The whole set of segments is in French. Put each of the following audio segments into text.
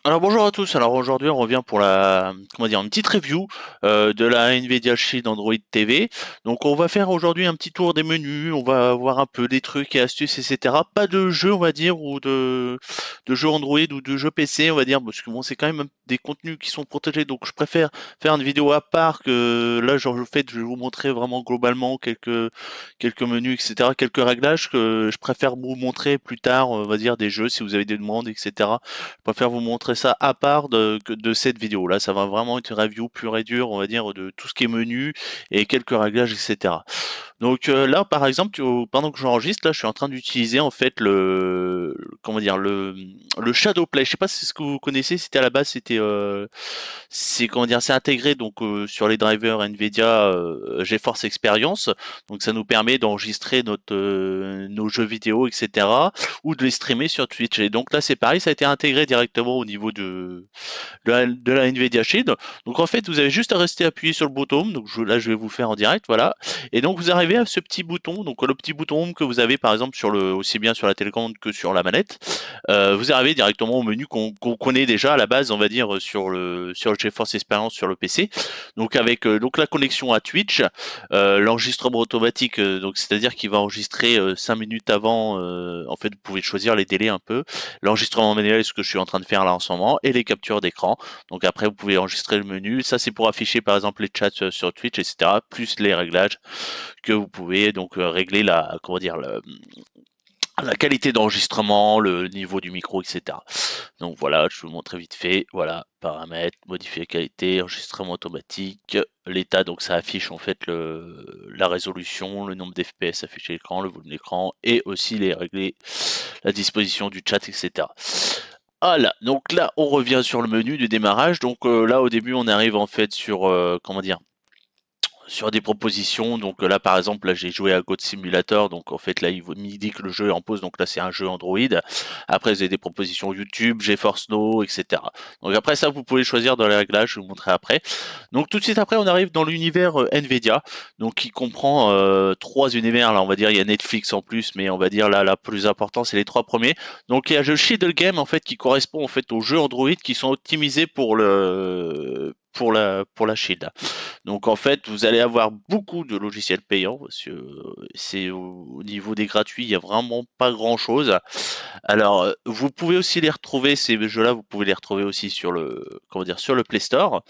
Alors bonjour à tous, alors aujourd'hui on revient pour une petite review de la Nvidia Shield Android TV. Donc on va faire aujourd'hui un petit tour des menus, on va voir un peu des trucs et astuces, etc. Pas de jeux on va dire, ou de jeux Android ou de jeux PC on va dire, parce que bon c'est quand même des contenus qui sont protégés, donc je préfère faire une vidéo à part que là genre je vais vous montrer vraiment globalement quelques menus, etc. Quelques réglages que je préfère vous montrer plus tard, on va dire des jeux si vous avez des demandes, etc. Je préfère vous montrer ça à part de cette vidéo. Là, ça va vraiment être une review pure et dure, on va dire, de tout ce qui est menu et quelques réglages, etc. Donc là, par exemple, pendant que j'enregistre, là, je suis en train d'utiliser en fait le Shadowplay. Je sais pas si c'est ce que vous connaissez. C'était à la base, c'est intégré donc sur les drivers Nvidia GeForce Experience. Donc ça nous permet d'enregistrer nos jeux vidéo, etc. ou de les streamer sur Twitch. Et donc là, c'est pareil, ça a été intégré directement au niveau de la Nvidia Shield. Donc en fait, vous avez juste à rester appuyé sur le bouton. Donc là, je vais vous faire en direct, voilà. Et donc vous arrivez à ce petit bouton, donc le petit bouton que vous avez par exemple aussi bien sur la télécommande que sur la manette. Vous arrivez directement au menu qu'on connaît déjà à la base, on va dire sur le GeForce Experience sur le PC. Donc avec donc la connexion à Twitch, l'enregistrement automatique, donc c'est-à-dire qu'il va enregistrer 5 minutes avant. En fait, vous pouvez choisir les délais un peu. L'enregistrement manuel, ce que je suis en train de faire là en ce moment, et les captures d'écran. Donc après, vous pouvez enregistrer le menu. Ça, c'est pour afficher par exemple les chats sur Twitch, etc. Plus les réglages que vous pouvez donc régler la qualité d'enregistrement, le niveau du micro, etc. Donc voilà, je vais vous montrer vite fait. Voilà, paramètres, modifier la qualité, enregistrement automatique, l'état, donc ça affiche en fait la résolution, le nombre d'FPS affiché à l'écran, le volume de l'écran et aussi les régler la disposition du chat, etc. Voilà, donc là on revient sur le menu du démarrage. Donc là au début on arrive en fait sur des propositions. Donc là, par exemple, là, j'ai joué à God Simulator. Donc en fait, là, il me dit que le jeu est en pause. Donc là, c'est un jeu Android. Après, vous avez des propositions YouTube, GeForce Now, etc. Donc après ça, vous pouvez choisir dans les réglages. Je vais vous montrer après. Donc tout de suite après, on arrive dans l'univers Nvidia. Donc qui comprend trois univers. Là, on va dire, il y a Netflix en plus, mais on va dire là, la plus important, c'est les trois premiers. Donc il y a le Shield Game en fait qui correspond en fait aux jeux Android qui sont optimisés pour la Shield. Donc en fait, vous allez avoir beaucoup de logiciels payants parce que c'est au niveau des gratuits, il y a vraiment pas grand-chose. Alors, vous pouvez aussi les retrouver ces jeux-là, vous pouvez les retrouver aussi sur le Play Store.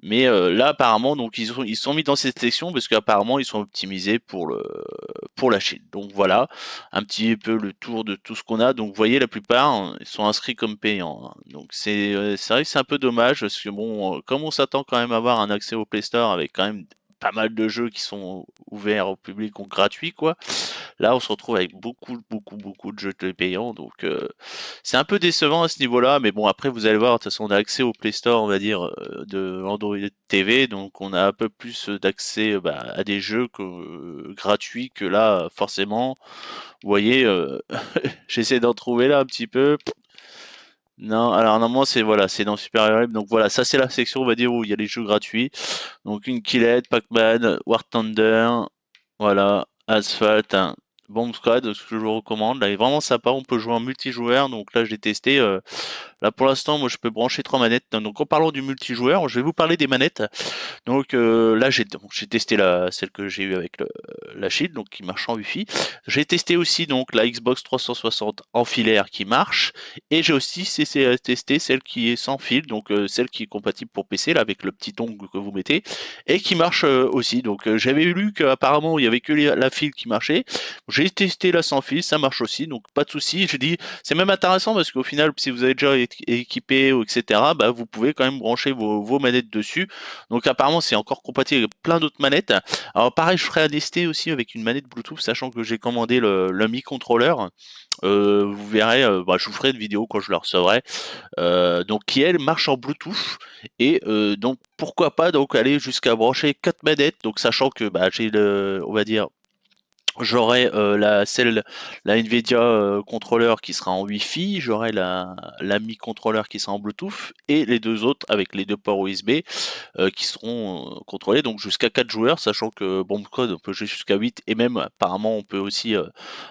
Mais là, apparemment, donc ils sont mis dans cette section parce qu'apparemment ils sont optimisés pour la Chine. Donc voilà, un petit peu le tour de tout ce qu'on a. Donc vous voyez, la plupart ils sont inscrits comme payants, hein. Donc c'est vrai que c'est un peu dommage parce que bon, comme on s'attend quand même à avoir un accès au Play Store avec quand même pas mal de jeux qui sont ouverts au public ou gratuits, quoi. Là, on se retrouve avec beaucoup, beaucoup, beaucoup de jeux payants, donc c'est un peu décevant à ce niveau-là, mais bon, après, vous allez voir, de toute façon, on a accès au Play Store, on va dire, de Android TV, donc on a un peu plus d'accès à des jeux gratuits que là, forcément. Vous voyez, j'essaie d'en trouver là un petit peu. Non, alors normalement c'est voilà, c'est dans Super Web. Donc voilà, ça c'est la section on va dire où il y a les jeux gratuits. Donc une Killed, Pac-Man, War Thunder, voilà, Asphalt, hein, Bomb Squad, ce que je vous recommande. Là, il est vraiment sympa, on peut jouer en multijoueur. Donc là, je l'ai testé. Là, pour l'instant, moi, je peux brancher trois manettes. Donc en parlant du multijoueur, je vais vous parler des manettes. Donc là, j'ai testé celle que j'ai eue avec la Shield, donc qui marche en Wi-Fi. J'ai testé aussi donc la Xbox 360 en filaire qui marche. Et j'ai aussi testé celle qui est sans fil, donc celle qui est compatible pour PC, là, avec le petit ongle que vous mettez, et qui marche aussi. Donc j'avais lu qu'apparemment il y avait que la fil qui marchait. J'ai testé la sans fil, ça marche aussi, donc pas de souci. J'ai dit c'est même intéressant parce qu'au final, si vous avez déjà équipé, etc., bah, vous pouvez quand même brancher vos manettes dessus. Donc apparemment c'est encore compatible avec plein d'autres manettes. Alors pareil, je ferai à tester aussi avec une manette Bluetooth, sachant que j'ai commandé le Mi Controller. Vous verrez, je vous ferai une vidéo quand je la recevrai. Donc qui elle marche en Bluetooth et donc pourquoi pas donc aller jusqu'à brancher quatre manettes. Donc sachant que j'ai on va dire J'aurai la Nvidia contrôleur qui sera en Wi-Fi, j'aurai la Mi contrôleur qui sera en Bluetooth et les deux autres avec les deux ports USB qui seront contrôlés donc jusqu'à 4 joueurs, sachant que bon code on peut jouer jusqu'à 8 et même apparemment on peut aussi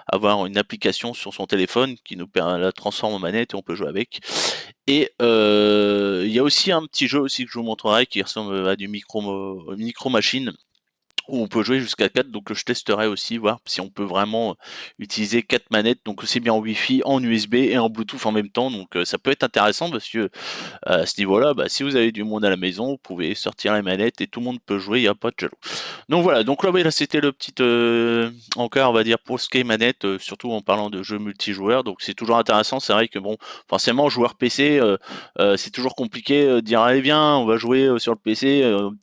avoir une application sur son téléphone qui nous la transforme en manette et on peut jouer avec. Et il y a aussi un petit jeu aussi que je vous montrerai qui ressemble à du micro machine où on peut jouer jusqu'à 4, donc je testerai aussi, voir si on peut vraiment utiliser 4 manettes, donc aussi bien en Wi-Fi, en USB et en Bluetooth en même temps, donc ça peut être intéressant parce que à ce niveau-là, bah, si vous avez du monde à la maison, vous pouvez sortir les manettes et tout le monde peut jouer, il n'y a pas de jaloux. Donc voilà, donc là, oui, là c'était le petit encore, on va dire, pour ce qui est manette, surtout en parlant de jeux multijoueurs, donc c'est toujours intéressant, c'est vrai que bon, forcément, joueur PC, c'est toujours compliqué de dire allez viens, on va jouer sur le PC,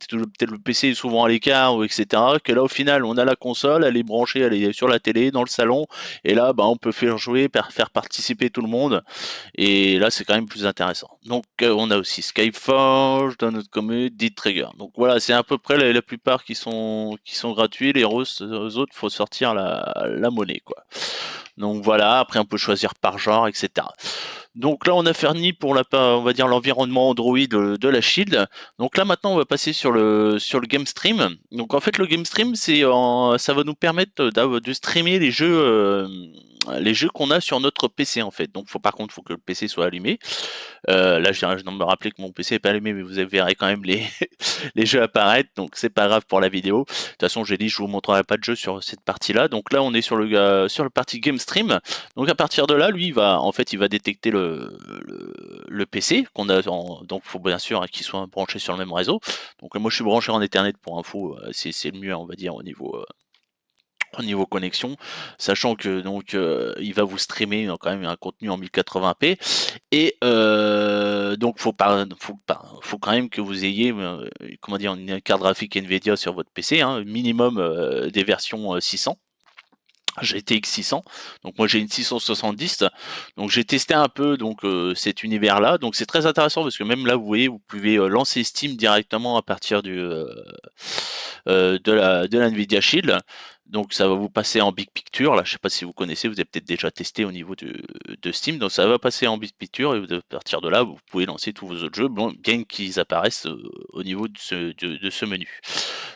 peut-être le PC est souvent à l'écart, ou etc. Que là au final on a la console, elle est branchée, elle est sur la télé, dans le salon, et là bah, on peut faire jouer, faire participer tout le monde, et là c'est quand même plus intéressant. Donc on a aussi Skyforge dans notre commune, Dead Trigger. Donc voilà, c'est à peu près la plupart qui sont gratuits, les autres faut sortir la monnaie quoi. Donc voilà, après on peut choisir par genre, etc. Donc là, on a fini pour on va dire l'environnement Android de la Shield. Donc là, maintenant, on va passer sur le Game Stream. Donc en fait, le Game Stream, ça va nous permettre de streamer les jeux qu'on a sur notre PC en fait. Donc par contre, il faut que le PC soit allumé. Là, je viens de me rappeler que mon PC n'est pas allumé, mais vous verrez quand même les jeux apparaître, donc c'est pas grave pour la vidéo. De toute façon, j'ai dit je vous montrerai pas de jeu sur cette partie-là. Donc là, on est sur le partie Game Stream. Donc à partir de là, lui, il va détecter le PC qu'on a. Donc il faut bien sûr qu'il soit branché sur le même réseau. Donc moi, je suis branché en Ethernet pour info. C'est le mieux, on va dire, au niveau connexion, sachant que donc il va vous streamer quand même un contenu en 1080p et donc faut quand même que vous ayez comment dire une carte graphique Nvidia sur votre PC, hein, minimum des versions 600. GTX 600, donc moi j'ai une 670, donc j'ai testé un peu donc cet univers-là, donc c'est très intéressant parce que même là vous voyez vous pouvez lancer Steam directement à partir de la Nvidia Shield, donc ça va vous passer en Big Picture, là je sais pas si vous connaissez, vous avez peut-être déjà testé au niveau de Steam, donc ça va passer en Big Picture et à partir de là vous pouvez lancer tous vos autres jeux, bien qu'ils apparaissent au niveau de ce menu.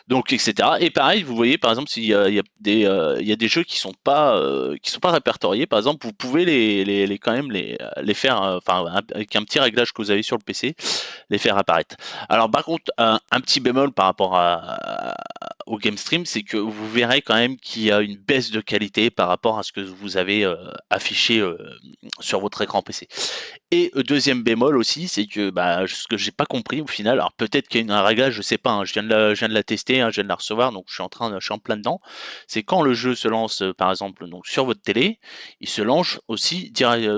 Donc etc. Et pareil, vous voyez par exemple il y a des jeux qui sont pas répertoriés. Par exemple, vous pouvez quand même les faire, avec un petit réglage que vous avez sur le PC, les faire apparaître. Alors par contre, un petit bémol par rapport au Game Stream, c'est que vous verrez quand même qu'il y a une baisse de qualité par rapport à ce que vous avez affiché sur votre écran PC. Et deuxième bémol aussi, c'est que ce que j'ai pas compris au final, alors peut-être qu'il y a un réglage, je sais pas, hein, je viens de la tester, hein, je viens de la recevoir, donc je suis en plein dedans. C'est quand le jeu se lance, par exemple, donc sur votre télé, il se lance aussi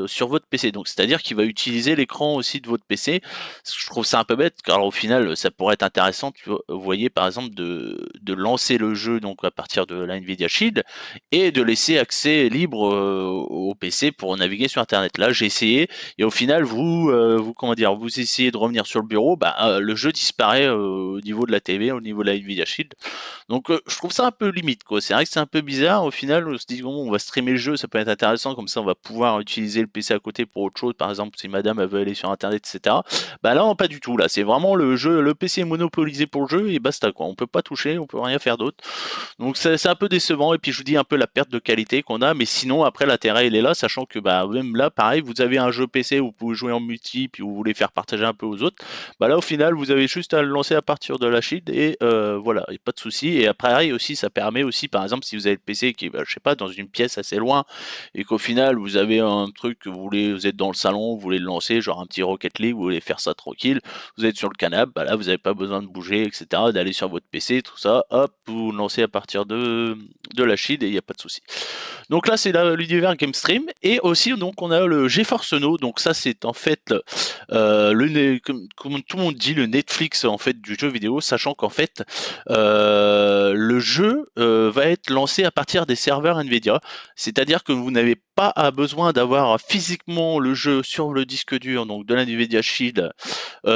sur votre PC. Donc c'est-à-dire qu'il va utiliser l'écran aussi de votre PC. Je trouve ça un peu bête, car au final, ça pourrait être intéressant, vous voyez, par exemple, de lancer le jeu donc à partir de la Nvidia Shield et de laisser accès libre au PC pour naviguer sur Internet. Là, j'ai essayé et au final, vous essayez de revenir sur le bureau, le jeu disparaît au niveau de la TV, au niveau de la Nvidia Shield. Donc je trouve ça un peu limite quoi. C'est vrai que c'est un peu bizarre. Au final, on se dit bon, on va streamer le jeu, ça peut être intéressant. Comme ça, on va pouvoir utiliser le PC à côté pour autre chose. Par exemple, si Madame elle veut aller sur Internet, etc. Là, non, pas du tout. Là, c'est vraiment le jeu, le PC est monopolisé pour le jeu et basta quoi. On peut pas toucher, on peut rien faire d'autre. Donc c'est un peu décevant. Et puis je vous dis un peu la perte de qualité qu'on a. Mais sinon, après l'intérêt il est là, sachant que même là, pareil, vous avez un jeu PC où vous pouvez jouer en multi, puis vous voulez faire partager un peu aux autres. Là, au final, vous avez juste à le lancer à partir de la Shield et voilà, il n'y a pas de souci. Et après aussi, ça permet aussi, par exemple, si vous avez le PC qui est, je sais pas, dans une pièce assez loin et qu'au final vous avez un truc que vous êtes dans le salon, vous voulez le lancer, genre un petit Rocket League, vous voulez faire ça tranquille, vous êtes sur le canapé, là vous n'avez pas besoin de bouger, etc., d'aller sur votre PC, tout ça, hop, vous lancez à partir de la Shield et il n'y a pas de souci. Donc là, c'est l'univers Game Stream et aussi donc on a le GeForce Now. Donc ça, c'est en fait comme tout le monde dit, le Netflix en fait du jeu vidéo, sachant qu'en fait le jeu va être lancé à partir des serveurs Nvidia, c'est-à-dire que vous n'avez pas besoin d'avoir physiquement le jeu sur le disque dur, donc de la Nvidia Shield. Vous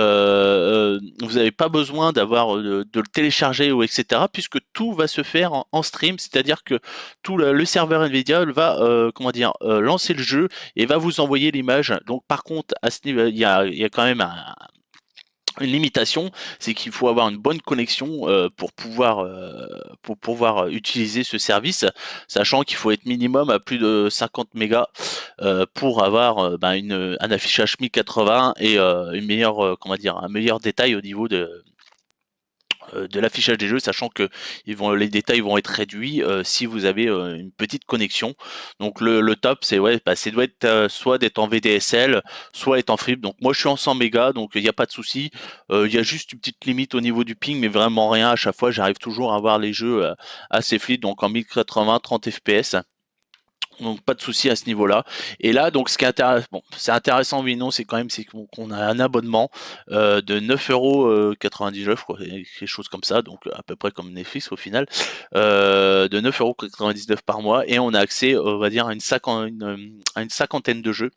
n'avez pas besoin d'avoir de le télécharger ou etc. puisque tout va se faire en stream, c'est-à-dire que tout le serveur Nvidia va comment dire lancer le jeu et va vous envoyer l'image. Donc par contre à ce niveau, il y a quand même une limitation, c'est qu'il faut avoir une bonne connexion pour pouvoir utiliser ce service, sachant qu'il faut être minimum à plus de 50 mégas pour avoir un affichage 1080 et une meilleure, comment dire, un meilleur détail au niveau de l'affichage des jeux, sachant que les détails vont être réduits si vous avez une petite connexion. Donc le top, c'est ouais, c'est doit être soit d'être en VDSL, soit être en free. Donc moi je suis en 100 mégas, donc il n'y a pas de souci. Il y a juste une petite limite au niveau du ping, mais vraiment rien. À chaque fois, j'arrive toujours à avoir les jeux assez fluides, donc en 1080, 30 FPS. Donc pas de souci à ce niveau-là. Et là, donc ce qui est intéressant, bon, c'est intéressant, oui, non, c'est quand même c'est qu'on a un abonnement de 9,99 €, quoi, quelque chose comme ça, donc à peu près comme Netflix au final, de 9,99 € par mois, et on a accès, on va dire, à une cinquantaine de jeux.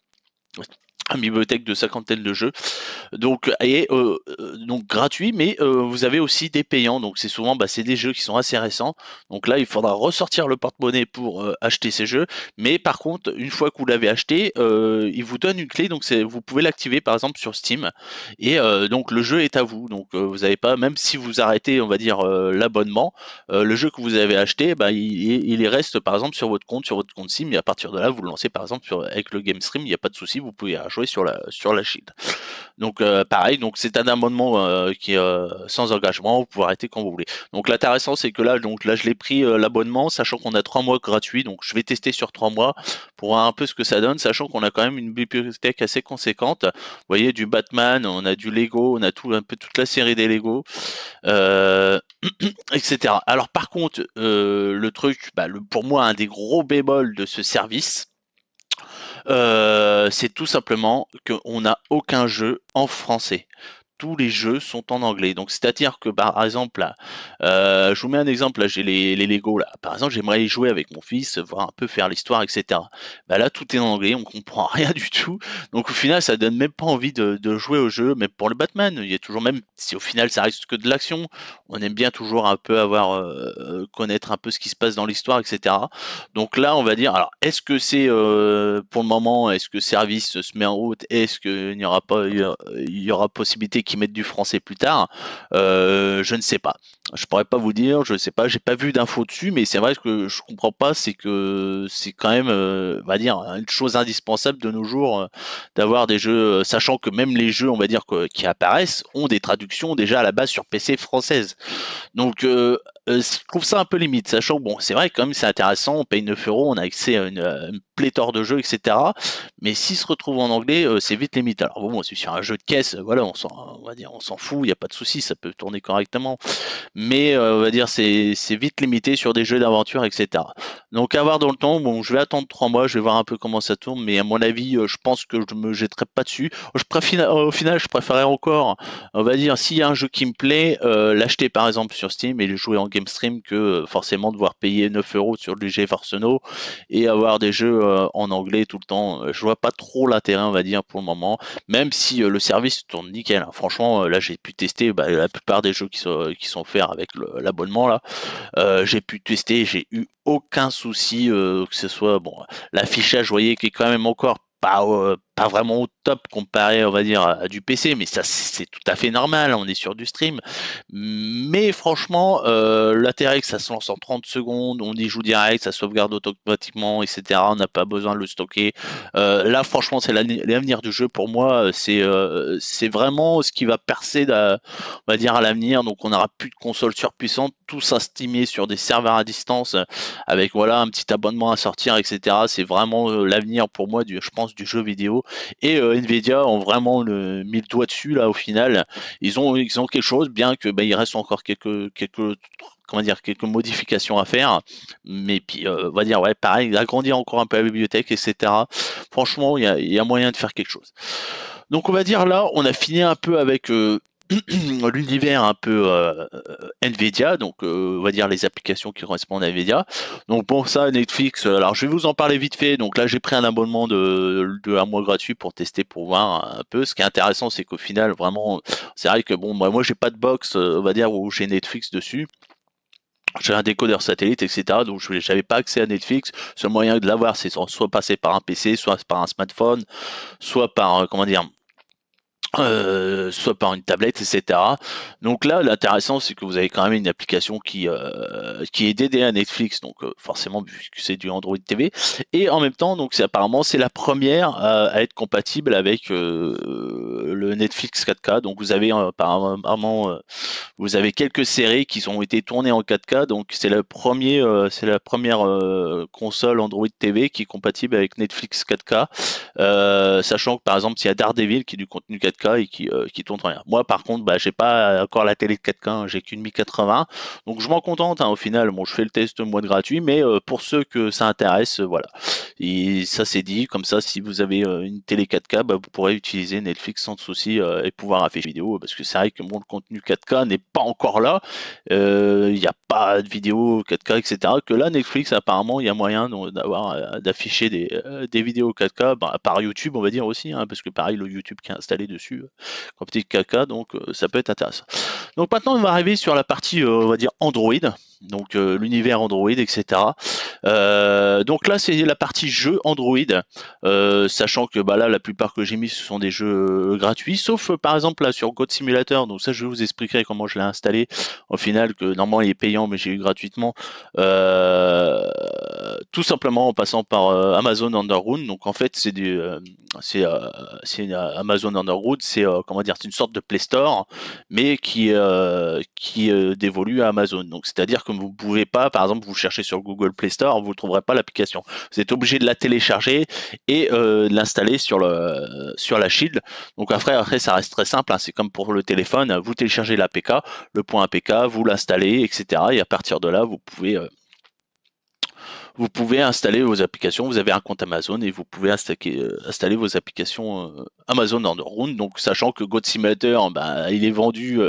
Une bibliothèque de cinquantaine de jeux, donc donc gratuit, mais vous avez aussi des payants, donc c'est souvent c'est des jeux qui sont assez récents, donc là il faudra ressortir le porte-monnaie pour acheter ces jeux, mais par contre une fois que vous l'avez acheté, il vous donne une clé, donc vous pouvez l'activer par exemple sur Steam, et donc le jeu est à vous, donc vous n'avez pas, même si vous arrêtez on va dire l'abonnement, le jeu que vous avez acheté, il reste par exemple sur votre compte Steam, et à partir de là vous le lancez par exemple avec le Game Stream, il n'y a pas de souci, vous pouvez jouer sur la Shield. Donc pareil, donc c'est un abonnement qui est sans engagement, vous pouvez arrêter quand vous voulez. Donc l'intéressant c'est que là je l'ai pris l'abonnement, sachant qu'on a 3 mois gratuits, donc je vais tester sur 3 mois pour voir un peu ce que ça donne, sachant qu'on a quand même une bibliothèque assez conséquente. Vous voyez, du Batman, on a du Lego, on a un peu toute la série des Lego, etc. Alors par contre, le truc, pour moi un des gros bémols de ce service, c'est tout simplement qu'on n'a aucun jeu en français. Tous les jeux sont en anglais. Donc c'est-à-dire que par exemple, là, je vous mets un exemple, là j'ai les Lego là. Par exemple, j'aimerais y jouer avec mon fils, voir un peu faire l'histoire, etc. Là tout est en anglais, on comprend rien du tout. Donc au final, ça donne même pas envie de jouer au jeu. Mais pour le Batman, il y a toujours, même si au final ça reste que de l'action, on aime bien toujours un peu connaître un peu ce qui se passe dans l'histoire, etc. Donc là, on va dire, alors est-ce que c'est pour le moment, est-ce que service se met en route, est-ce qu'il n'y aura pas, il y aura possibilité qu'ils mettent du français plus tard, je ne sais pas. Je pourrais pas vous dire, je sais pas, j'ai pas vu d'infos dessus, mais c'est vrai que je comprends pas, c'est que c'est quand même, on va dire, une chose indispensable de nos jours, d'avoir des jeux, sachant que même les jeux, on va dire, qui apparaissent, ont des traductions déjà à la base sur PC française. Donc je trouve ça un peu limite, sachant que bon, c'est vrai quand même c'est intéressant, on paye 9 euros, on a accès à une pléthore de jeux, etc. Mais s'ils se retrouvent en anglais, c'est vite limite. Alors bon, c'est sur un jeu de caisse, voilà, on va dire, on s'en fout, il n'y a pas de souci, ça peut tourner correctement. Mais on va dire c'est vite limité sur des jeux d'aventure, etc. Donc à voir dans le temps, bon, je vais attendre 3 mois, je vais voir un peu comment ça tourne, mais à mon avis, je pense que je me jetterai pas dessus. Au final, je préférerais encore, on va dire, s'il y a un jeu qui me plaît, l'acheter par exemple sur Steam et le jouer en Game Stream, que forcément devoir payer 9 euros sur le GeForce Now et avoir des jeux en anglais tout le temps. Je vois pas trop l'intérêt, on va dire, pour le moment, même si le service tourne nickel, hein. Franchement, là j'ai pu tester la plupart des jeux qui sont faits avec l'abonnement là. J'ai pu tester, j'ai eu aucun souci, que ce soit bon, l'affichage, vous voyez, qui est quand même encore pas vraiment au top comparé, on va dire, à du PC, mais ça c'est tout à fait normal, on est sur du stream. Mais franchement, l'intérêt que ça se lance en 30 secondes, on y joue direct, ça sauvegarde automatiquement, etc. On n'a pas besoin de le stocker. Là, franchement, c'est l'avenir du jeu pour moi. C'est vraiment ce qui va percer, on va dire, à l'avenir. Donc, on n'aura plus de consoles surpuissantes, tout ça streamé sur des serveurs à distance, avec voilà un petit abonnement à sortir, etc. C'est vraiment l'avenir pour moi, je pense, du jeu vidéo. Et Nvidia ont vraiment mis le doigt dessus là au final. Ils ont quelque chose, bien que il reste encore quelques comment dire, quelques modifications à faire, mais puis on va dire ouais pareil, agrandir encore un peu la bibliothèque, etc. Franchement, il y a moyen de faire quelque chose. Donc on va dire là, on a fini un peu avec l'univers un peu Nvidia, donc on va dire les applications qui correspondent à Nvidia. Donc pour ça, Netflix, alors je vais vous en parler vite fait. Donc là, j'ai pris un abonnement de un mois gratuit pour tester, pour voir un peu. Ce qui est intéressant, c'est qu'au final, vraiment, c'est vrai que bon, moi j'ai pas de box, on va dire, où j'ai Netflix dessus. J'ai un décodeur satellite, etc. Donc je n'avais pas accès à Netflix. Le seul moyen de l'avoir, c'est soit passer par un PC, soit par un smartphone, soit par, comment dire, soit par une tablette, etc. Donc là, l'intéressant, c'est que vous avez quand même une application qui est dédiée à Netflix, donc forcément, vu que c'est du Android TV, et en même temps, donc c'est la première à être compatible avec le Netflix 4K. Donc vous avez apparemment, vous avez quelques séries qui ont été tournées en 4K, donc c'est la première console Android TV qui est compatible avec Netflix 4K, sachant que par exemple, s'il y a Daredevil qui est du contenu 4K et qui tourne rien. Moi, par contre, bah, j'ai pas encore la télé de 4K, hein, j'ai qu'une 1080, donc je m'en contente. Hein, au final, bon, je fais le test mois de gratuit, mais pour ceux que ça intéresse, voilà. Et ça, c'est dit. Comme ça, si vous avez une télé 4K, bah, vous pourrez utiliser Netflix sans souci et pouvoir afficher vidéo, parce que c'est vrai que bon, le contenu 4K n'est pas encore là. Il n'y a pas de vidéo 4K, etc. Que là, Netflix, apparemment, il y a moyen d'afficher des vidéos 4K, bah, par YouTube, on va dire aussi, hein, parce que pareil, le YouTube qui est installé dessus, comme petit 4K, donc ça peut être intéressant. Donc maintenant, on va arriver sur la partie, on va dire Android, donc l'univers Android, etc. Donc là, c'est la partie jeu Android, sachant que bah, là, la plupart que j'ai mis, ce sont des jeux gratuits, sauf par exemple là sur God Simulator. Donc ça, je vous expliquerai comment je l'ai installé. Au final, que normalement il est payant, mais j'ai eu gratuitement, tout simplement en passant par Amazon Underground. Donc en fait, c'est Amazon Underground, c'est comment dire, c'est une sorte de Play Store, mais qui dévolue à Amazon. Donc c'est-à-dire que vous pouvez pas, par exemple, vous cherchez sur Google Play Store, vous ne trouverez pas l'application. Vous êtes obligé de la télécharger et de l'installer sur la Shield. Donc après ça reste très simple, hein, c'est comme pour le téléphone, vous téléchargez l'APK, le point APK, vous l'installez, etc. Et à partir de là, vous pouvez installer vos applications. Vous avez un compte Amazon et vous pouvez installer vos applications Amazon Underground. Donc, sachant que God Simulator, bah, il est vendu,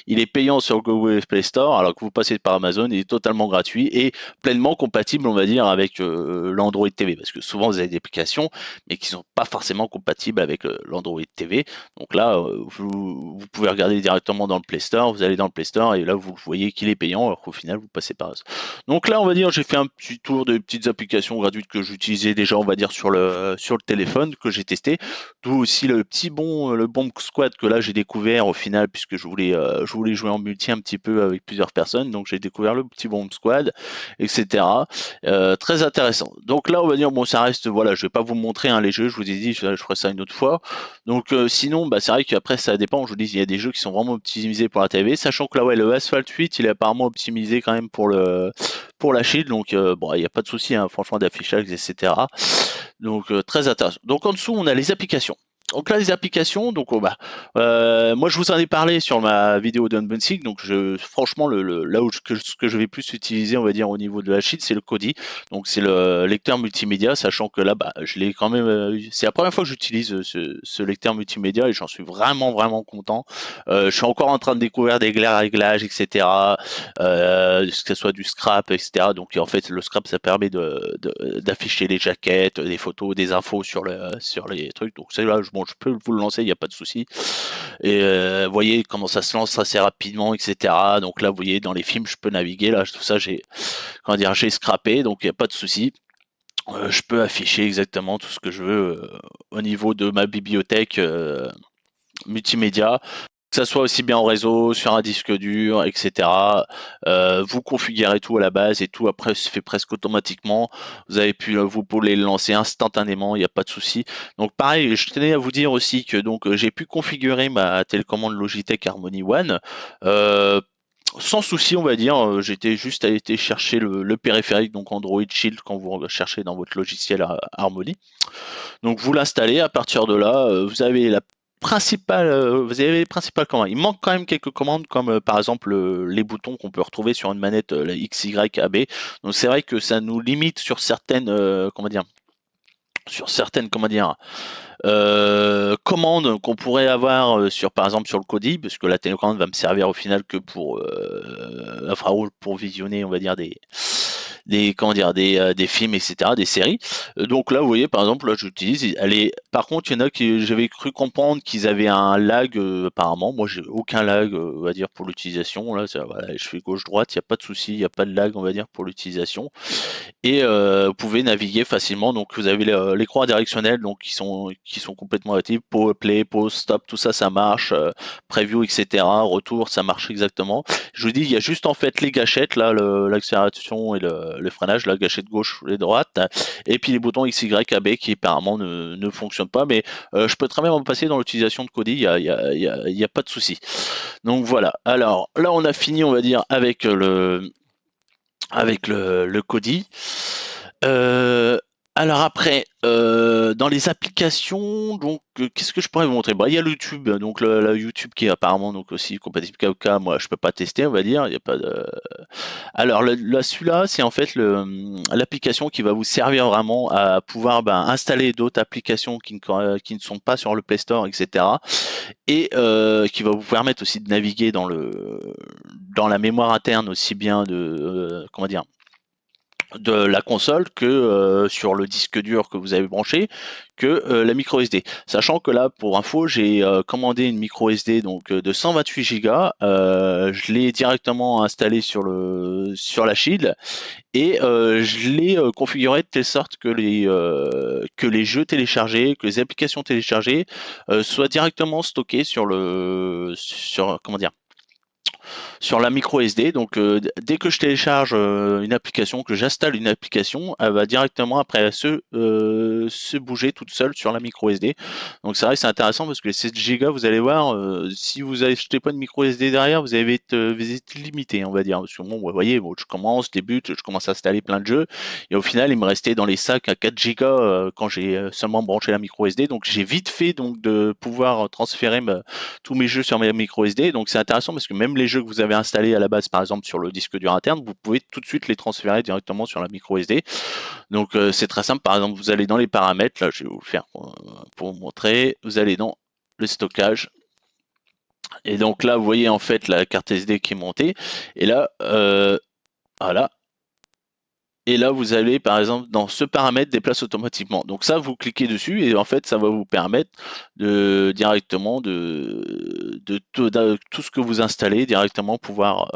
il est payant sur Google Play Store, alors que vous passez par Amazon, il est totalement gratuit et pleinement compatible, on va dire, avec l'Android TV. Parce que souvent, vous avez des applications, mais qui ne sont pas forcément compatibles avec l'Android TV. Donc là, vous pouvez regarder directement dans le Play Store. Vous allez dans le Play Store et là, vous voyez qu'il est payant, alors qu'au final, vous passez par Amazon. Donc là, on va dire, j'ai fait un petit tour de petites applications gratuites que j'utilisais déjà, on va dire, sur le téléphone, que j'ai testé. D'où aussi le Bomb Squad que là j'ai découvert au final, puisque je voulais jouer en multi un petit peu avec plusieurs personnes. Donc j'ai découvert le petit Bomb Squad, etc. Très intéressant. Donc là, on va dire, bon, ça reste, voilà, je vais pas vous montrer les jeux, je vous ai dit, je ferai ça une autre fois. Donc sinon, bah, c'est vrai qu'après, ça dépend. Je vous dis, il y a des jeux qui sont vraiment optimisés pour la TV, sachant que là, ouais, le Asphalt 8, il est apparemment optimisé quand même pour la Shield, donc bon, il n'y a pas de souci, hein, franchement, d'affichage, etc. Donc très intéressant. Donc en dessous, on a les applications. Donc là, les applications, donc moi je vous en ai parlé sur ma vidéo d'unboxing. Donc franchement, là où ce que je vais plus utiliser, on va dire au niveau de la Shield, c'est le Kodi. Donc c'est le lecteur multimédia, sachant que là, bah, je l'ai quand même. C'est la première fois que j'utilise ce lecteur multimédia et j'en suis vraiment vraiment content. Je suis encore en train de découvrir des réglages, etc. Que ce soit du scrap, etc. Donc en fait, le scrap, ça permet d'afficher les jaquettes, des photos, des infos sur les trucs. Donc c'est là, bon, je peux vous le lancer, il n'y a pas de souci. Et vous voyez comment ça se lance assez rapidement, etc. Donc là, vous voyez, dans les films, je peux naviguer. Là, tout ça, j'ai scrappé, donc il n'y a pas de souci. Je peux afficher exactement tout ce que je veux au niveau de ma bibliothèque multimédia, que ça soit aussi bien en réseau, sur un disque dur, etc. Vous configurez tout à la base et tout après se fait presque automatiquement. Vous pouvez le lancer instantanément, il n'y a pas de souci. Donc pareil, je tenais à vous dire aussi que donc j'ai pu configurer ma télécommande Logitech Harmony One. Sans souci, on va dire, j'étais juste allé chercher le périphérique, donc Android Shield, quand vous cherchez dans votre logiciel Harmony. Donc vous l'installez, à partir de là, vous avez la vous avez les principales commandes. Il manque quand même quelques commandes comme par exemple les boutons qu'on peut retrouver sur une manette, la X, Y, A, B. Donc c'est vrai que ça nous limite sur certaines, comment dire, commandes qu'on pourrait avoir sur par exemple sur le Kodi, parce que la télécommande va me servir au final que pour visionner, on va dire des films, etc., des séries. Donc là, vous voyez, par exemple, là, j'utilise. Par contre, il y en a qui j'avais cru comprendre qu'ils avaient un lag. Apparemment, moi, j'ai aucun lag, on va dire, pour l'utilisation. Là, voilà, je fais gauche-droite, il n'y a pas de souci, il n'y a pas de lag, on va dire, pour l'utilisation. Et vous pouvez naviguer facilement. Donc, vous avez les croix directionnelles, donc qui sont complètement actives. Play, pause, stop, tout ça, ça marche. Preview, etc. Retour, ça marche exactement. Je vous dis, il y a juste en fait les gâchettes, là, l'accélération et le freinage, la gâchette gauche et droite, et puis les boutons X, Y, A, B qui apparemment ne fonctionnent pas, mais je peux très bien me passer dans l'utilisation de Kodi, il y a pas de souci. Donc voilà. Alors là, on a fini, on va dire, avec le Kodi. Alors après, dans les applications, donc qu'est-ce que je pourrais vous montrer? Bah, il y a le YouTube, donc le YouTube qui est apparemment donc aussi compatible KOK. Moi, je peux pas tester, on va dire. Il y a pas de. Alors celui-là, c'est en fait l'application qui va vous servir vraiment à pouvoir installer d'autres applications qui ne sont pas sur le Play Store, etc. Et qui va vous permettre aussi de naviguer dans la mémoire interne aussi bien de comment dire, de la console que sur le disque dur que vous avez branché, que la micro SD. Sachant que là, pour info, j'ai commandé une micro SD donc de 128 Go. Je l'ai directement installé sur la Shield et je l'ai configuré de telle sorte que les jeux téléchargés, que les applications téléchargées soient directement stockées sur la micro SD. Donc dès que je télécharge une application, que j'installe une application, elle va directement après se bouger toute seule sur la micro SD. Donc c'est vrai que c'est intéressant parce que les 7 Go, vous allez voir, si vous n'achetez pas de micro SD derrière, vous êtes limité, on va dire. Parce que bon, vous voyez, je commence à installer plein de jeux, et au final, il me restait dans les sacs à 4 Go quand j'ai seulement branché la micro SD. Donc j'ai vite fait donc de pouvoir transférer tous mes jeux sur mes micro SD. Donc c'est intéressant parce que même les jeux que vous avez installés à la base, par exemple sur le disque dur interne, vous pouvez tout de suite les transférer directement sur la micro SD. Donc c'est très simple. Par exemple, vous allez dans les paramètres, là je vais vous le faire pour vous montrer. Vous allez dans le stockage. Et donc là, vous voyez en fait la carte SD qui est montée. Et là, voilà. Et là, vous allez, par exemple, dans ce paramètre, déplace automatiquement. Donc ça, vous cliquez dessus et en fait, ça va vous permettre directement de tout ce que vous installez, directement pouvoir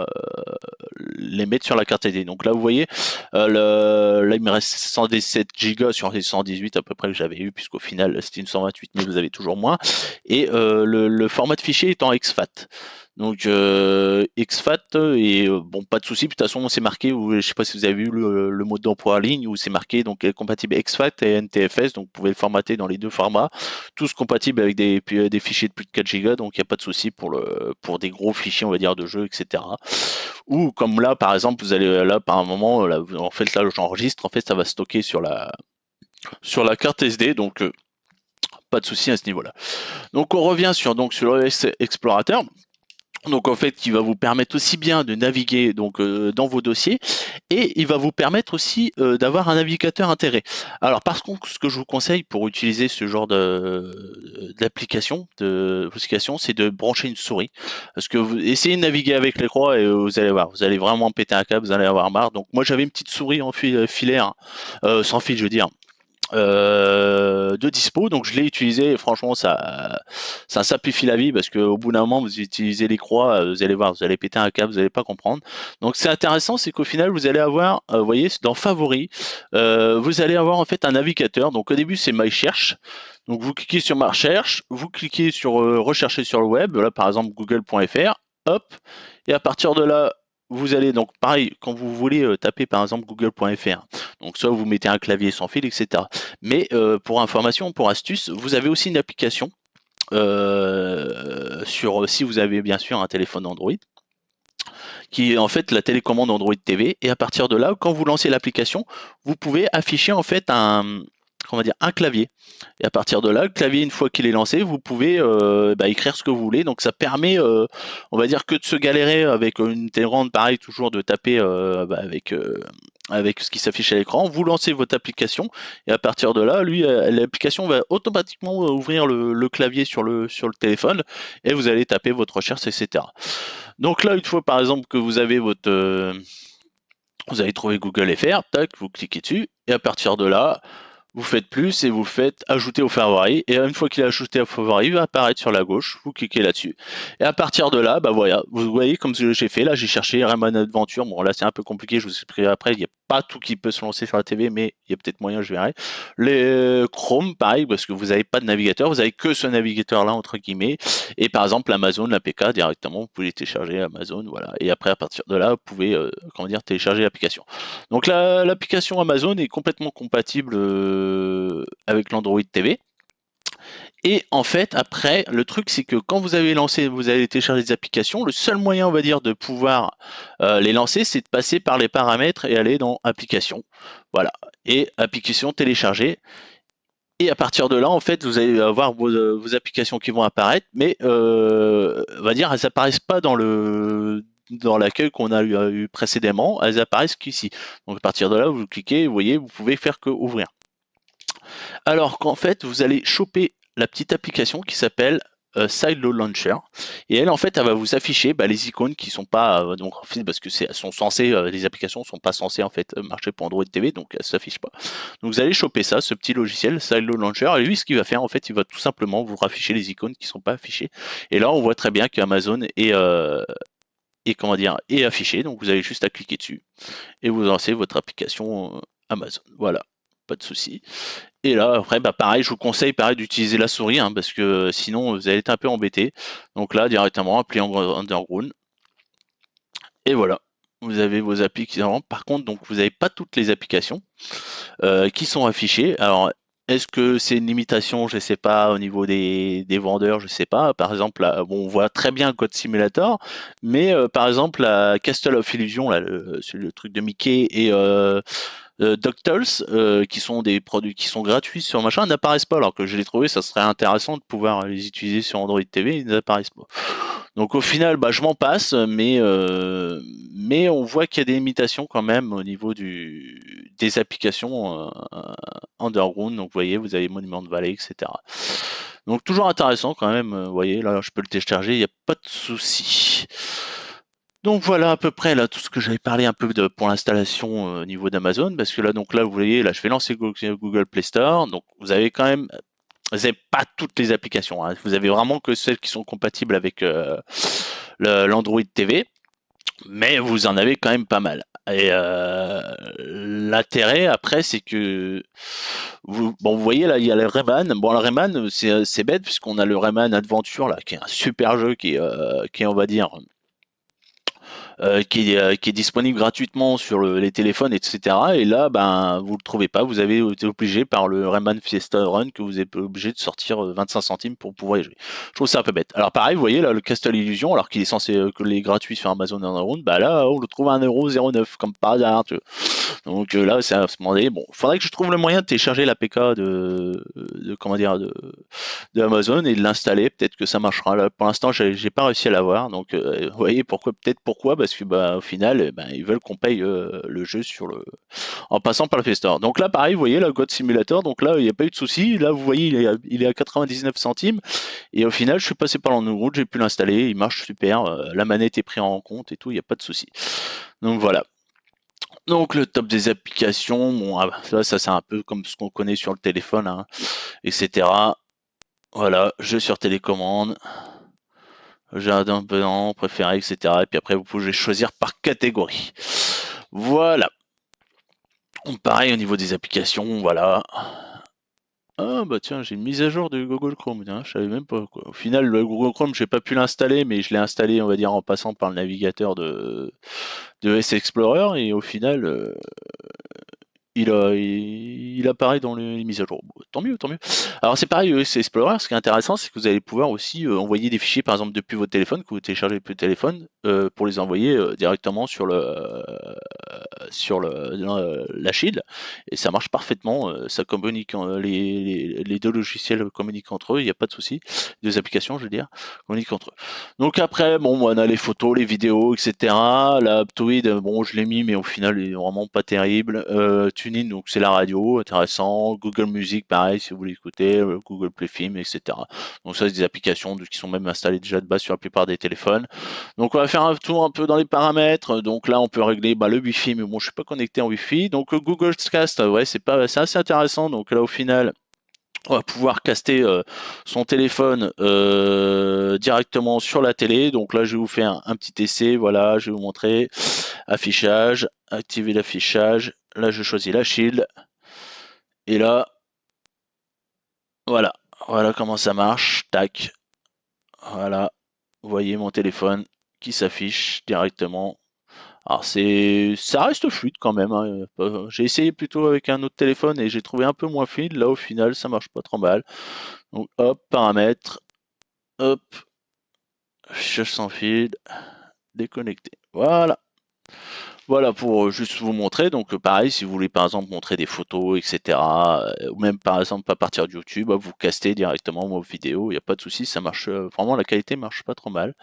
les mettre sur la carte SD. Donc là, vous voyez, là, il me reste 117 Go sur les 118 à peu près que j'avais eu, puisqu'au final, c'était une 128, mais vous avez toujours moins. Et le format de fichier est en exFAT. Donc exFAT et bon, pas de souci. De toute façon, c'est marqué, je sais pas si vous avez vu le mode d'emploi en ligne où c'est marqué donc compatible exFAT et NTFS, donc vous pouvez le formater dans les deux formats, tous compatibles avec des fichiers de plus de 4 Go, donc il n'y a pas de souci pour des gros fichiers, on va dire, de jeux, etc. Ou comme là, par exemple, vous allez là par un moment, là, en fait là j'enregistre, en fait ça va stocker sur la carte SD, donc pas de souci à ce niveau-là. Donc on revient sur l'OS Explorateur. Donc en fait, qui va vous permettre aussi bien de naviguer donc dans vos dossiers, et il va vous permettre aussi d'avoir un navigateur intégré. Alors par contre, ce que je vous conseille pour utiliser ce genre d'application, c'est de brancher une souris, parce que vous essayez de naviguer avec les croix et vous allez voir, vous allez vraiment péter un câble, vous allez avoir marre. Donc moi j'avais une petite souris en filaire, sans fil, je veux dire. De dispo, donc je l'ai utilisé et franchement ça simplifie la vie parce qu'au bout d'un moment vous utilisez les croix, vous allez voir, vous allez péter un câble, vous n'allez pas comprendre. Donc c'est intéressant, c'est qu'au final vous allez avoir, vous voyez, dans favoris, vous allez avoir en fait un navigateur. Donc au début c'est My Search, donc vous cliquez sur Ma Recherche, vous cliquez sur rechercher sur le web, là par exemple google.fr, hop, et à partir de là vous allez donc pareil quand vous voulez taper par exemple google.fr, donc soit vous mettez un clavier sans fil, etc. Mais pour information, pour astuce, vous avez aussi une application si vous avez bien sûr un téléphone Android, qui est en fait la télécommande Android TV, et à partir de là, quand vous lancez l'application, vous pouvez afficher en fait comment dire, un clavier. Et à partir de là, le clavier, une fois qu'il est lancé, vous pouvez écrire ce que vous voulez. Donc ça permet, on va dire, que de se galérer avec une télécommande, pareil, toujours de taper avec ce qui s'affiche à l'écran. Vous lancez votre application et à partir de là, lui, l'application va automatiquement ouvrir le clavier sur le téléphone et vous allez taper votre recherche, etc. Donc là, une fois par exemple que vous avez vous avez trouvé Google FR, tac, vous cliquez dessus et à partir de là, vous faites plus et vous faites ajouter au favori. Et une fois qu'il est ajouté au favori, il va apparaître sur la gauche. Vous cliquez là-dessus. Et à partir de là, bah voilà, vous voyez comme j'ai fait. Là, j'ai cherché Rayman Adventure. Bon, là, c'est un peu compliqué. Je vous expliquerai après. Il n'y a pas tout qui peut se lancer sur la TV, mais il y a peut-être moyen, je verrai. Les Chrome, pareil, parce que vous n'avez pas de navigateur. Vous n'avez que ce navigateur-là, entre guillemets. Et par exemple, Amazon, l'APK, directement, vous pouvez télécharger Amazon. Voilà. Et après, à partir de là, vous pouvez télécharger l'application. Donc l'application Amazon est complètement compatible avec l'Android TV. Et en fait, après, le truc, c'est que quand vous avez lancé, vous avez téléchargé des applications, le seul moyen, on va dire, de pouvoir les lancer, c'est de passer par les paramètres et aller dans Applications. Voilà. Et Applications téléchargées. Et à partir de là, en fait, vous allez avoir vos applications qui vont apparaître, mais on va dire, elles apparaissent pas dans l'accueil qu'on a eu précédemment, elles apparaissent qu'ici. Donc à partir de là, vous cliquez, vous voyez, vous pouvez faire que ouvrir. Alors qu'en fait, vous allez choper la petite application qui s'appelle Sideload Launcher et elle en fait elle va vous afficher les icônes qui sont pas donc en fait parce que elles sont censées les applications sont pas censées en fait marcher pour Android TV donc elles s'affichent pas. Donc vous allez choper ça, ce petit logiciel Sideload Launcher et lui ce qu'il va faire en fait il va tout simplement vous rafficher les icônes qui sont pas affichées et là on voit très bien qu'Amazon est affiché donc vous avez juste à cliquer dessus et vous lancez votre application Amazon. Voilà, pas de souci. Et là, après, pareil, je vous conseille pareil d'utiliser la souris, parce que sinon vous allez être un peu embêté. Donc là, directement, appli Underground. Et voilà, vous avez vos applis qui sont. Par contre, donc vous n'avez pas toutes les applications qui sont affichées. Alors, est-ce que c'est une limitation? Je ne sais pas, au niveau des vendeurs, je ne sais pas. Par exemple, là, bon, on voit très bien Code Simulator, mais par exemple, la Castle of Illusion, là, le truc de Mickey et DuckTales, qui sont des produits qui sont gratuits sur machin, n'apparaissent pas, alors que je l'ai trouvé, ça serait intéressant de pouvoir les utiliser sur Android TV, ils n'apparaissent pas. Donc au final, je m'en passe, mais on voit qu'il y a des limitations quand même au niveau des applications Underground. Donc vous voyez, vous avez Monument Valley, etc. Donc toujours intéressant quand même. Vous voyez, là je peux le télécharger, il n'y a pas de souci. Donc voilà à peu près là tout ce que j'avais parlé un peu pour l'installation au niveau d'Amazon, parce que là vous voyez là je vais lancer Google Play Store, donc vous avez quand même vous n'avez pas toutes les applications, vous avez vraiment que celles qui sont compatibles avec l'Android TV, mais vous en avez quand même pas mal. Et l'intérêt après c'est que vous voyez là il y a le Rayman. Bon le Rayman c'est bête puisqu'on a le Rayman Adventure là qui est un super jeu qui est on va dire qui est disponible gratuitement sur les téléphones, etc. Et là, vous le trouvez pas. Vous avez été obligé par le Rayman Fiesta Run que vous êtes obligé de sortir 25 centimes pour pouvoir y jouer. Je trouve ça un peu bête. Alors pareil, vous voyez là le Castle Illusion, alors qu'il est censé que les gratuits sur Amazon Underground, là on le trouve à 1,09€ comme par hasard. Donc là, c'est à se demander. Bon, faudrait que je trouve le moyen de télécharger l'APK de Amazon et de l'installer. Peut-être que ça marchera. Là, pour l'instant, j'ai pas réussi à l'avoir. Donc, vous voyez pourquoi parce que au final, ils veulent qu'on paye le jeu en passant par le Play Store. Donc là, pareil, vous voyez, la God Simulator. Donc là, il n'y a pas eu de souci. Là, vous voyez, il est à 99 centimes. Et au final, je suis passé par l'Android, j'ai pu l'installer. Il marche super. La manette est prise en compte et tout. Il n'y a pas de souci. Donc voilà. Donc le top des applications, bon, ça c'est un peu comme ce qu'on connaît sur le téléphone, etc. Voilà, jeu sur télécommande, jardin pedant, préféré, etc. Et puis après vous pouvez choisir par catégorie. Voilà. Pareil au niveau des applications, voilà. Ah tiens, j'ai une mise à jour de Google Chrome, je savais même pas quoi. Au final, le Google Chrome, j'ai pas pu l'installer, mais je l'ai installé, on va dire, en passant par le navigateur de S Explorer, et au final, il apparaît dans les mises à jour. Bon, tant mieux, tant mieux. Alors c'est pareil, c'est Explorer, ce qui est intéressant, c'est que vous allez pouvoir aussi envoyer des fichiers, par exemple, depuis votre téléphone, que vous téléchargez depuis le téléphone, pour les envoyer directement sur la Shield, et ça marche parfaitement, ça communique, les deux logiciels communiquent entre eux, il n'y a pas de souci, deux applications, je veux dire, communiquent entre eux. Donc après, bon, on a les photos, les vidéos, etc. La Aptoid, bon, je l'ai mis, mais au final, il est vraiment pas terrible. TuneIn, donc c'est la radio, intéressant. Google Music, pareil, si vous voulez écouter. Google Play Film, etc. Donc ça, c'est des applications qui sont même installées déjà de base sur la plupart des téléphones. Donc on va faire un tour un peu dans les paramètres. Donc là, on peut régler le Wi-Fi, mais bon, je suis pas connecté en Wi-Fi. Donc Google Cast, ouais, c'est assez intéressant. Donc là, au final, on va pouvoir caster son téléphone directement sur la télé. Donc là, je vais vous faire un petit essai. Voilà, je vais vous montrer. Affichage, activer l'affichage. Là, je choisis la Shield. Et là, voilà. Voilà comment ça marche. Tac. Voilà. Vous voyez mon téléphone qui s'affiche directement. Alors ça reste fluide quand même, hein. J'ai essayé plutôt avec un autre téléphone et j'ai trouvé un peu moins fluide. Là, au final, ça marche pas trop mal. Donc hop, paramètres, hop, affichage sans fil, déconnecté. Voilà. Voilà pour juste vous montrer. Donc pareil, si vous voulez par exemple montrer des photos, etc. Ou même par exemple à partir de YouTube, vous castez directement vos vidéos, il n'y a pas de souci, ça marche vraiment, la qualité marche pas trop mal.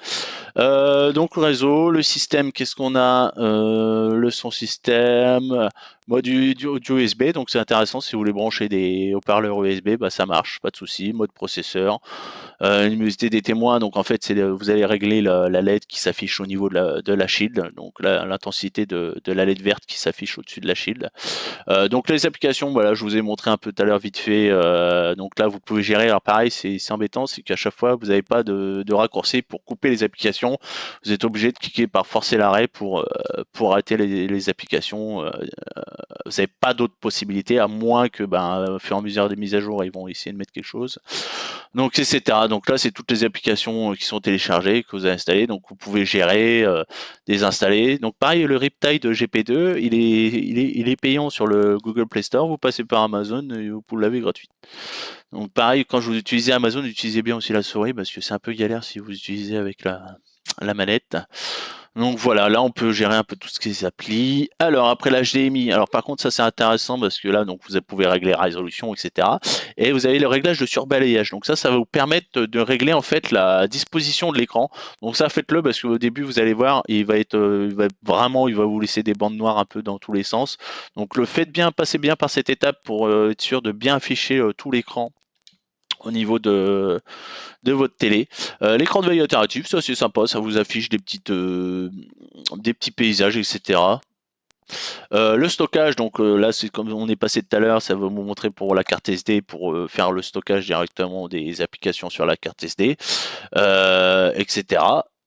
Donc le réseau, le système, qu'est-ce qu'on a? Le son système, mode audio USB, donc c'est intéressant si vous voulez brancher des haut-parleurs USB, bah ça marche, pas de souci. Mode processeur, luminosité des témoins, donc en fait vous allez régler la LED qui s'affiche au niveau de la shield, donc l'intensité de la LED verte qui s'affiche au-dessus de la shield. Donc les applications, voilà, je vous ai montré un peu tout à l'heure vite fait. Donc là, vous pouvez gérer. Alors pareil, c'est embêtant, c'est qu'à chaque fois, vous n'avez pas de raccourci pour couper les applications. Vous êtes obligé de cliquer par forcer l'arrêt pour arrêter les applications. Vous n'avez pas d'autres possibilités, à moins que, au fur et à mesure des mises à jour, ils vont essayer de mettre quelque chose. Donc, etc. Donc là, c'est toutes les applications qui sont téléchargées, que vous avez installées. Donc, vous pouvez gérer, désinstaller. Donc, pareil, le Riptide GP2, il est payant sur le Google Play Store. Vous passez par Amazon et vous l'avez gratuit. Donc, pareil, quand je vous utilisez Amazon, utilisez bien aussi la souris parce que c'est un peu galère si vous utilisez avec la manette. Donc voilà, là on peut gérer un peu tout ce qui est appli. Alors après l'HDMI, alors par contre ça c'est intéressant parce que là donc vous pouvez régler la résolution, etc. Et vous avez le réglage de surbalayage. Donc ça va vous permettre de régler en fait la disposition de l'écran. Donc ça faites-le parce qu'au début vous allez voir, il va vous laisser des bandes noires un peu dans tous les sens. Donc passez bien par cette étape pour être sûr de bien afficher tout l'écran au niveau de votre télé. L'écran de veille interactif, ça c'est sympa, ça vous affiche des petits paysages, etc. Le stockage, donc là c'est comme on est passé tout à l'heure, ça va vous montrer pour la carte SD pour faire le stockage directement des applications sur la carte SD, etc.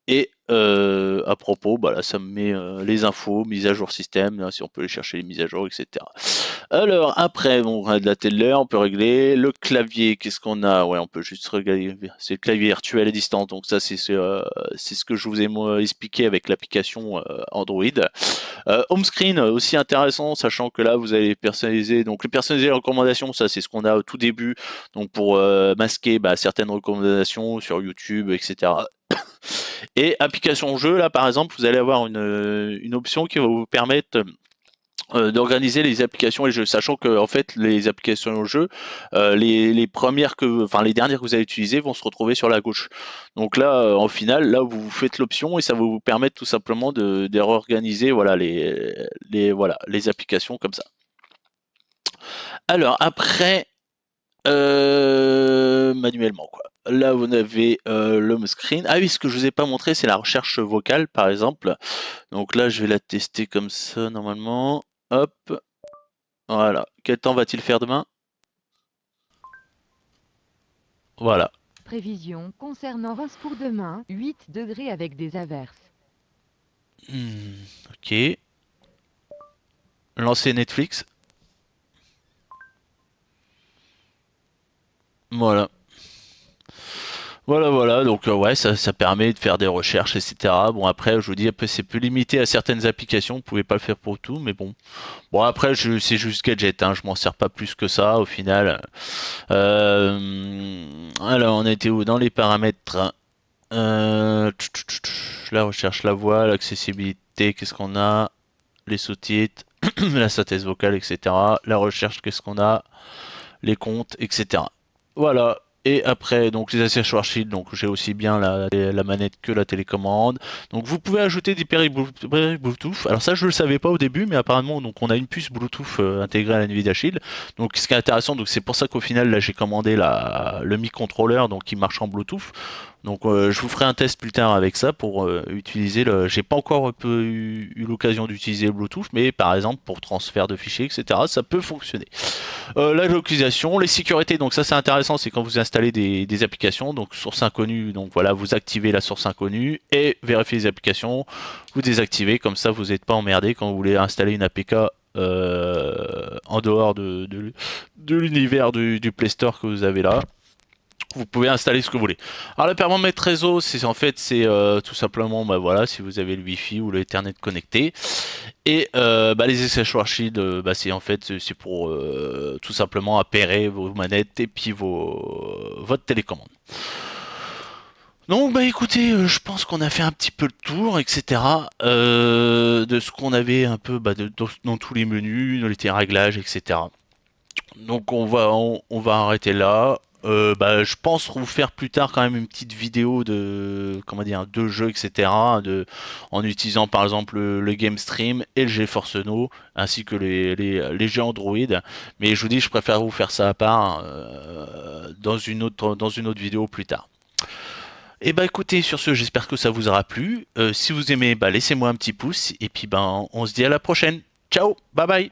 Et à propos, là ça me met les infos, mise à jour système, là, si on peut aller chercher les mises à jour, etc. Alors après, on a de la télé, on peut régler le clavier. Qu'est-ce qu'on a? Ouais, on peut juste regarder. C'est le clavier virtuel à distance. Donc ça, c'est ce que je vous ai expliqué avec l'application Android. Home screen aussi intéressant, sachant que là vous allez personnaliser. Donc les personnaliser les recommandations, ça c'est ce qu'on a au tout début. Donc pour masquer certaines recommandations sur YouTube, etc. Et application jeu, là par exemple, vous allez avoir une option qui va vous permettre d'organiser les applications et les jeux, sachant que en fait les applications au jeu, les dernières que vous allez utiliser vont se retrouver sur la gauche. Donc là, en final, là vous faites l'option et ça va vous permettre tout simplement de réorganiser les applications comme ça. Alors après, manuellement quoi. Là, vous avez l'home screen. Ah oui, ce que je vous ai pas montré, c'est la recherche vocale, par exemple. Donc là, je vais la tester comme ça, normalement. Hop. Voilà. Quel temps va-t-il faire demain? Voilà. Prévision concernant Reims pour demain, 8 degrés avec des averses. Ok. Lancer Netflix. Voilà. Voilà, donc ouais, ça permet de faire des recherches, etc. Bon, après, je vous dis, après, c'est plus limité à certaines applications, vous pouvez pas le faire pour tout, mais bon. Bon, après, c'est juste gadget, hein, je m'en sers pas plus que ça, au final. Alors, on était où? Dans les paramètres. La recherche, la voix, l'accessibilité, qu'est-ce qu'on a? Les sous-titres, la synthèse vocale, etc. La recherche, qu'est-ce qu'on a? Les comptes, etc. Voilà. Et après, donc les accessoires Shield, donc j'ai aussi bien la manette que la télécommande. Donc vous pouvez ajouter des périphériques Bluetooth. Alors ça, je le savais pas au début, mais apparemment, donc on a une puce Bluetooth intégrée à la Nvidia Shield. Donc ce qui est intéressant, donc c'est pour ça qu'au final, là, j'ai commandé le mi-contrôleur, donc qui marche en Bluetooth. Donc je vous ferai un test plus tard avec ça pour utiliser le. J'ai pas encore eu l'occasion d'utiliser le Bluetooth, mais par exemple pour transfert de fichiers, etc. Ça peut fonctionner. La localisation, les sécurités, donc ça c'est intéressant, c'est quand vous installez des applications, donc source inconnue, donc voilà, vous activez la source inconnue et vérifiez les applications, vous désactivez, comme ça vous n'êtes pas emmerdé quand vous voulez installer une APK en dehors de l'univers du Play Store que vous avez là. Vous pouvez installer ce que vous voulez. Alors le paramètre réseau, c'est en fait c'est tout simplement bah voilà si vous avez le Wi-Fi ou le Ethernet connecté. Et les accessoires Shield, c'est en fait c'est pour tout simplement appairer vos manettes et puis votre télécommande. Donc bah écoutez, je pense qu'on a fait un petit peu le tour, etc. De ce qu'on avait un peu dans tous les menus, dans les réglages, etc. Donc on va arrêter là. Je pense vous faire plus tard quand même une petite vidéo de comment dire de jeux, etc. En utilisant par exemple le Game Stream et le GeForce Now ainsi que les jeux Android. Mais je vous dis, je préfère vous faire ça à part dans une autre vidéo plus tard. Et bah écoutez, sur ce, j'espère que ça vous aura plu. Si vous aimez, laissez-moi un petit pouce et puis on se dit à la prochaine. Ciao, bye bye.